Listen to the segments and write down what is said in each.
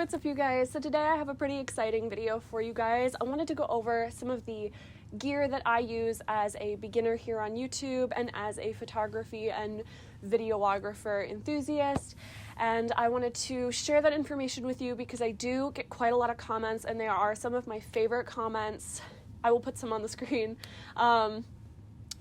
what's up you guys? So today I have a pretty exciting video for you guys. I wanted to go over some of the gear that I use as a beginner here on YouTube and as a photography and videographer enthusiast. And I wanted to share that information with you because I do get quite a lot of comments, and they are some of my favorite comments. I will put some on the screen.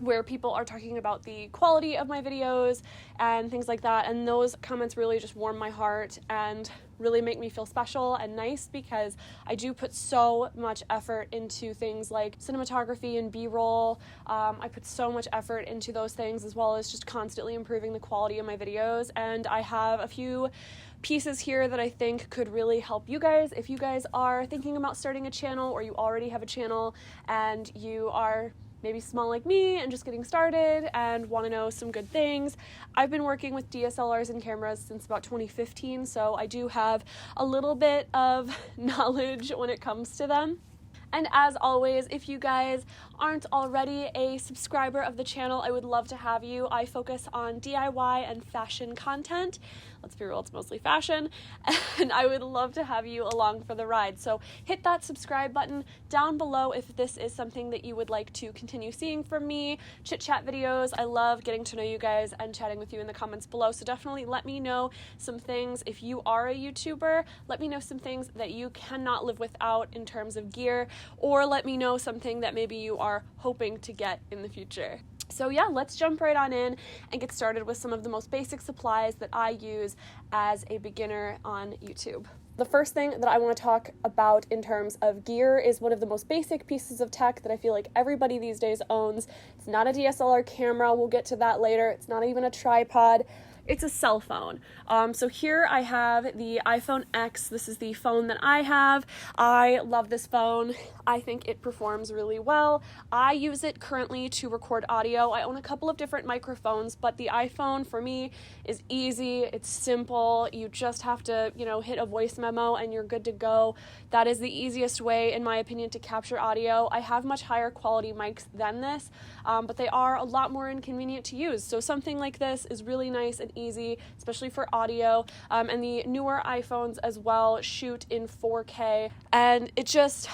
Where people are talking about the quality of my videos and things like that, and those comments really just warm my heart and really make me feel special and nice because I do put so much effort into things like cinematography and B-roll. I put so much effort into those things, as well as just constantly improving the quality of my videos, and I have a few pieces here that I think could really help you guys if you guys are thinking about starting a channel, or you already have a channel and you are maybe small like me and just getting started and want to know some good things. I've been working with DSLRs and cameras since about 2015, so I do have a little bit of knowledge when it comes to them. And as always, if you guys aren't already a subscriber of the channel, I would love to have you. I focus on DIY and fashion content. Let's be real, it's mostly fashion. And I would love to have you along for the ride. So hit that subscribe button down below if this is something that you would like to continue seeing from me. Chit chat videos. I love getting to know you guys and chatting with you in the comments below. So definitely let me know some things. If you are a YouTuber, let me know some things that you cannot live without in terms of gear, or let me know something that maybe you are hoping to get in the future. So yeah, let's jump right on in and get started with some of the most basic supplies that I use as a beginner on YouTube. The first thing that I want to talk about in terms of gear is one of the most basic pieces of tech that I feel like everybody these days owns. It's not a DSLR camera, we'll get to that later. It's not even a tripod. It's a cell phone. So here I have the iPhone X. This is the phone that I have. I love this phone. I think it performs really well. I use it currently to record audio. I own a couple of different microphones, but the iPhone for me is easy. It's simple. You just have to, hit a voice memo and you're good to go. That is the easiest way, in my opinion, to capture audio. I have much higher quality mics than this, but they are a lot more inconvenient to use. So something like this is really nice and easy, especially for audio, and the newer iPhones as well shoot in 4K, and it just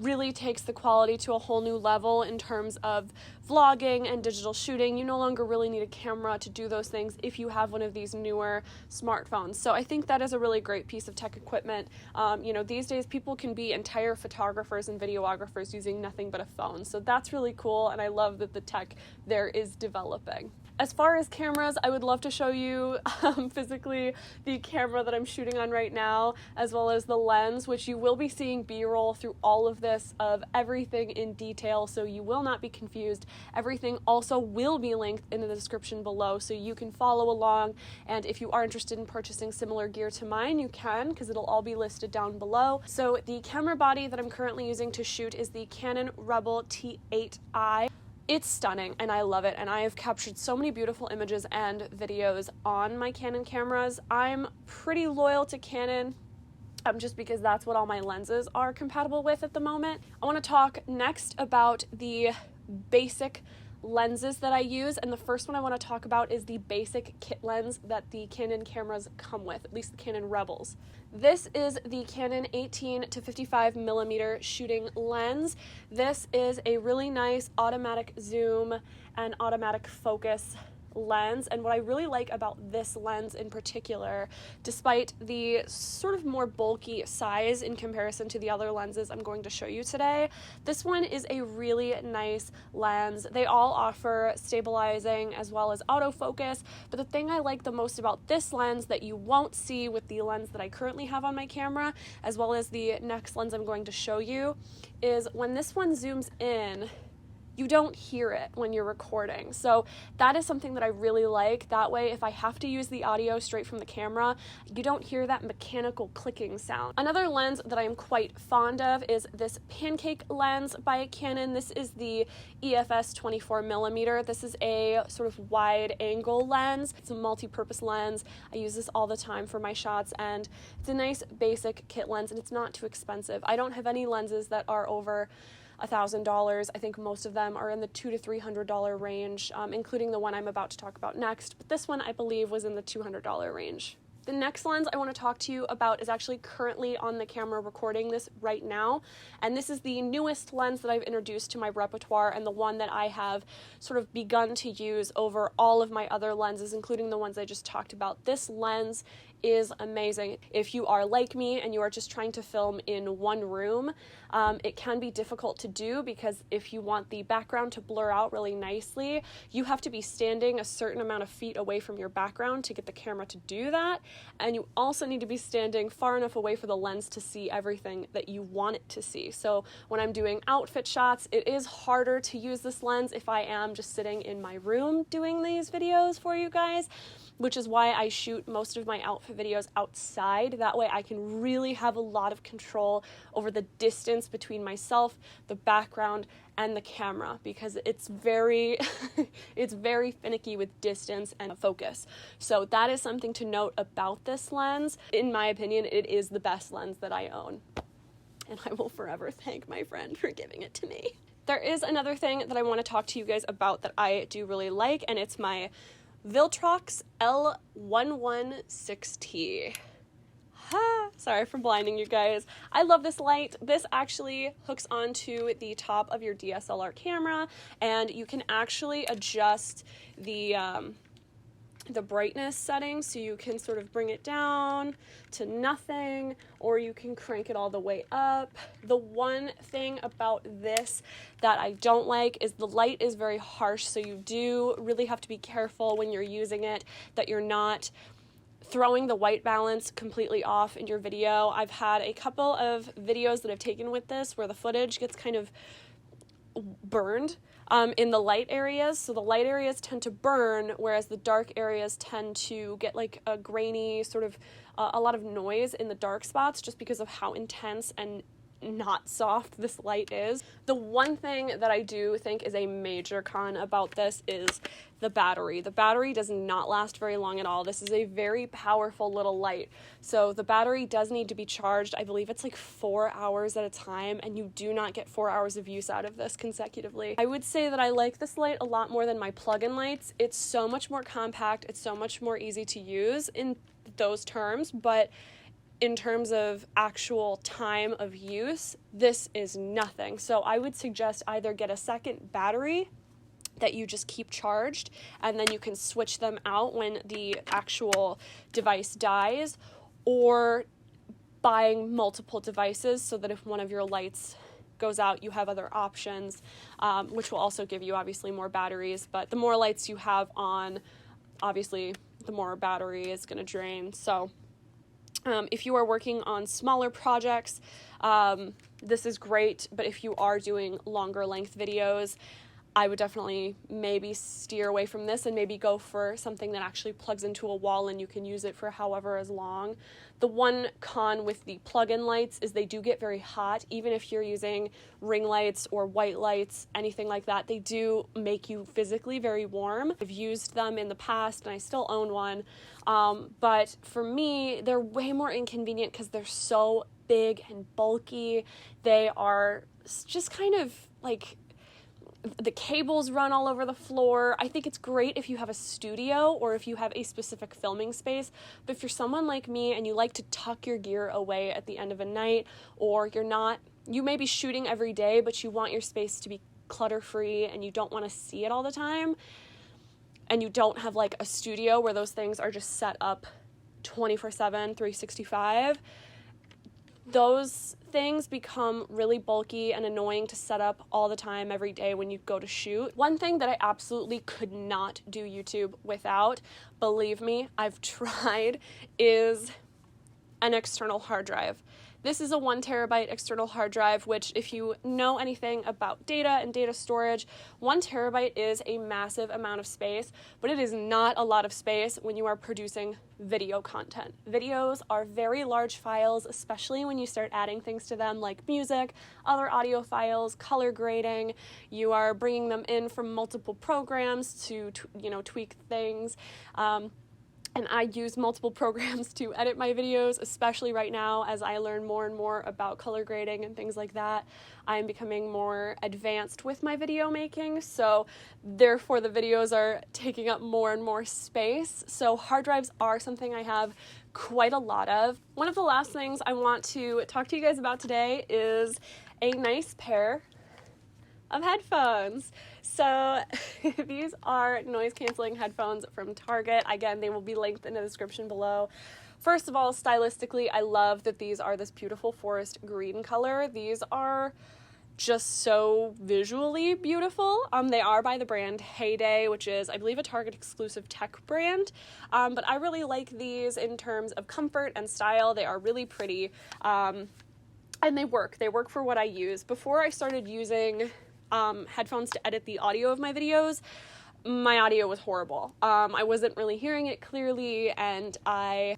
really takes the quality to a whole new level in terms of vlogging and digital shooting. You no longer really need a camera to do those things if you have one of these newer smartphones. So I think that is a really great piece of tech equipment. These days people can be entire photographers and videographers using nothing but a phone. So that's really cool, and I love that the tech there is developing. As far as cameras, I would love to show you physically the camera that I'm shooting on right now, as well as the lens, which you will be seeing B-roll through all of this of everything in detail, so you will not be confused. Everything also will be linked in the description below, so you can follow along, and if you are interested in purchasing similar gear to mine, you can, because it'll all be listed down below. So the camera body that I'm currently using to shoot is the Canon Rebel T8i. It's stunning and I love it, and I have captured so many beautiful images and videos on my Canon cameras. I'm pretty loyal to Canon just because that's what all my lenses are compatible with at the moment. I want to talk next about the basic lenses that I use, and the first one I want to talk about is the basic kit lens that the Canon cameras come with, at least the Canon Rebels. This is the Canon 18 to 55 millimeter shooting lens. This is a really nice automatic zoom and automatic focus lens, and what I really like about this lens in particular, despite the sort of more bulky size in comparison to the other lenses I'm going to show you today, this one is a really nice lens. They all offer stabilizing as well as autofocus, but the thing I like the most about this lens that you won't see with the lens that I currently have on my camera, as well as the next lens I'm going to show you, is when this one zooms in, you don't hear it when you're recording. So that is something that I really like. That way, if I have to use the audio straight from the camera, you don't hear that mechanical clicking sound. Another lens that I am quite fond of is this pancake lens by Canon. This is the EFS 24 millimeter. This is a sort of wide angle lens. It's a multi-purpose lens. I use this all the time for my shots, and it's a nice basic kit lens, and it's not too expensive. I don't have any lenses that are over $1,000. I think most of them are in the $200 to $300 range, including the one I'm about to talk about next. But this one, I believe, was in the $200 range. The next lens I want to talk to you about is actually currently on the camera recording this right now, and this is the newest lens that I've introduced to my repertoire and the one that I have sort of begun to use over all of my other lenses, including the ones I just talked about. This lens is amazing. If you are like me and you are just trying to film in one room, it can be difficult to do because if you want the background to blur out really nicely, you have to be standing a certain amount of feet away from your background to get the camera to do that. And you also need to be standing far enough away for the lens to see everything that you want it to see. So when I'm doing outfit shots, it is harder to use this lens if I am just sitting in my room doing these videos for you guys, which is why I shoot most of my outfit videos outside. That way I can really have a lot of control over the distance between myself, the background, and the camera, because it's very it's very finicky with distance and focus. So that is something to note about this lens. In my opinion, it is the best lens that I own, and I will forever thank my friend for giving it to me. There is another thing that I want to talk to you guys about that I do really like, and it's my VILTROX L116T. Sorry for blinding you guys. I love this light. This actually hooks onto the top of your DSLR camera, and you can actually adjust the brightness setting, so you can sort of bring it down to nothing, or you can crank it all the way up. The one thing about this that I don't like is the light is very harsh, so you do really have to be careful when you're using it that you're not throwing the white balance completely off in your video. I've had a couple of videos that I've taken with this where the footage gets kind of burned in the light areas. So the light areas tend to burn, whereas the dark areas tend to get like a grainy sort of a lot of noise in the dark spots just because of how intense and not soft this light is. The one thing that I do think is a major con about this is the battery. The battery does not last very long at all. This is a very powerful little light. So the battery does need to be charged. I believe it's like 4 hours at a time, and you do not get 4 hours of use out of this consecutively. I would say that I like this light a lot more than my plug-in lights. It's so much more compact. It's so much more easy to use in those terms, but in terms of actual time of use, this is nothing. So I would suggest either get a second battery that you just keep charged, and then you can switch them out when the actual device dies, or buying multiple devices so that if one of your lights goes out, you have other options, which will also give you obviously more batteries. But the more lights you have on, obviously the more battery is going to drain. So if you are working on smaller projects, this is great, but if you are doing longer length videos, I would definitely maybe steer away from this and maybe go for something that actually plugs into a wall and you can use it for however as long. The one con with the plug-in lights is they do get very hot. Even if you're using ring lights or white lights, anything like that, they do make you physically very warm. I've used them in the past and I still own one, but for me, they're way more inconvenient because they're so big and bulky. They are just kind of like, the cables run all over the floor. I think it's great if you have a studio or if you have a specific filming space, but if you're someone like me and you like to tuck your gear away at the end of a night, or you may be shooting every day, but you want your space to be clutter-free and you don't want to see it all the time, and you don't have like a studio where those things are just set up 24/7, 365, those things become really bulky and annoying to set up all the time every day when you go to shoot. One thing that I absolutely could not do YouTube without, believe me, I've tried, is an external hard drive. This is a 1 terabyte external hard drive, which if you know anything about data and data storage, 1 terabyte is a massive amount of space, but it is not a lot of space when you are producing video content. Videos are very large files, especially when you start adding things to them like music, other audio files, color grading. You are bringing them in from multiple programs to tweak things. and I use multiple programs to edit my videos, especially right now as I learn more and more about color grading and things like that. I'm becoming more advanced with my video making, so therefore the videos are taking up more and more space. So hard drives are something I have quite a lot of. One of the last things I want to talk to you guys about today is a nice pair of headphones. So these are noise canceling headphones from Target. Again, they will be linked in the description below. First of all, stylistically, I love that these are this beautiful forest green color. These are just so visually beautiful. They are by the brand Heyday, which is, I believe, a Target exclusive tech brand. But I really like these in terms of comfort and style. They are really pretty. And they work. They work for what I use. Before I started using headphones to edit the audio of my videos, my audio was horrible. I wasn't really hearing it clearly, and I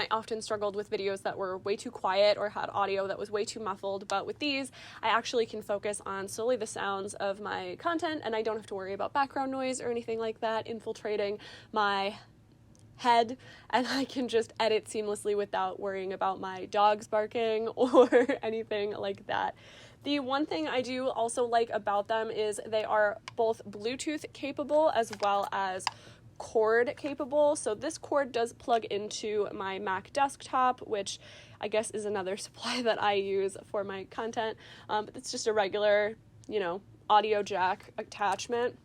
often struggled with videos that were way too quiet or had audio that was way too muffled. But with these, I actually can focus on solely the sounds of my content, and I don't have to worry about background noise or anything like that infiltrating my head, and I can just edit seamlessly without worrying about my dogs barking or anything like that. The one thing I do also like about them is they are both Bluetooth capable as well as cord capable. So this cord does plug into my Mac desktop, which I guess is another supply that I use for my content. But it's just a regular, audio jack attachment.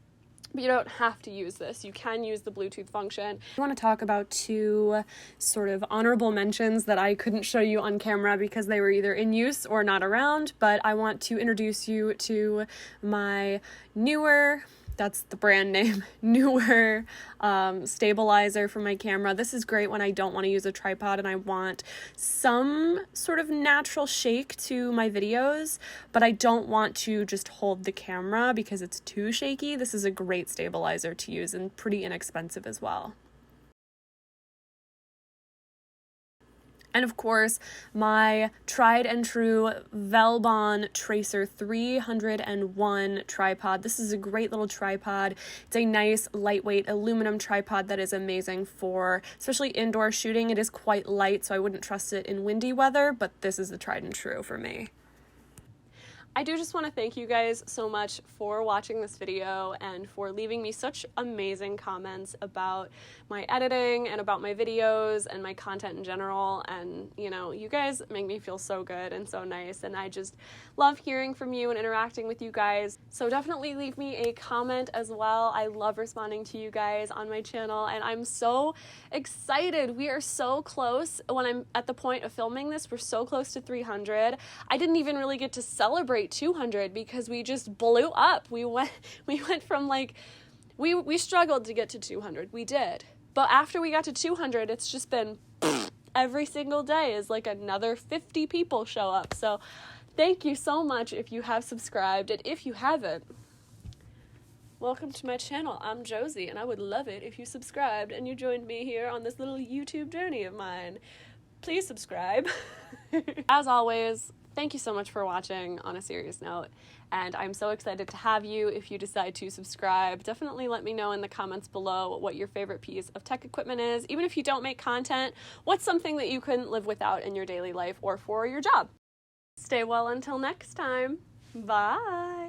But you don't have to use this. You can use the Bluetooth function. I want to talk about two sort of honorable mentions that I couldn't show you on camera because they were either in use or not around, but I want to introduce you to my newer, that's the brand name, newer stabilizer for my camera. This is great when I don't want to use a tripod and I want some sort of natural shake to my videos, but I don't want to just hold the camera because it's too shaky. This is a great stabilizer to use and pretty inexpensive as well. And of course, my tried and true Velbon Tracer 301 tripod. This is a great little tripod. It's a nice, lightweight aluminum tripod that is amazing for, especially indoor shooting. It is quite light, so I wouldn't trust it in windy weather, but this is the tried and true for me. I do just want to thank you guys so much for watching this video and for leaving me such amazing comments about my editing and about my videos and my content in general. And, you guys make me feel so good and so nice, and I just love hearing from you and interacting with you guys. So definitely leave me a comment as well. I love responding to you guys on my channel, and I'm so excited. We are so close. When I'm at the point of filming this, we're so close to 300. I didn't even really get to celebrate 200 because we just blew up. We went from we struggled to get to 200. We did. But after we got to 200, it's just been every single day is like another 50 people show up. So thank you so much if you have subscribed, and if you haven't, welcome to my channel. I'm Josie, and I would love it if you subscribed and you joined me here on this little YouTube journey of mine. Please subscribe. As always, thank you so much for watching on a serious note, and I'm so excited to have you if you decide to subscribe. Definitely let me know in the comments below what your favorite piece of tech equipment is. Even if you don't make content, what's something that you couldn't live without in your daily life or for your job? Stay well until next time. Bye!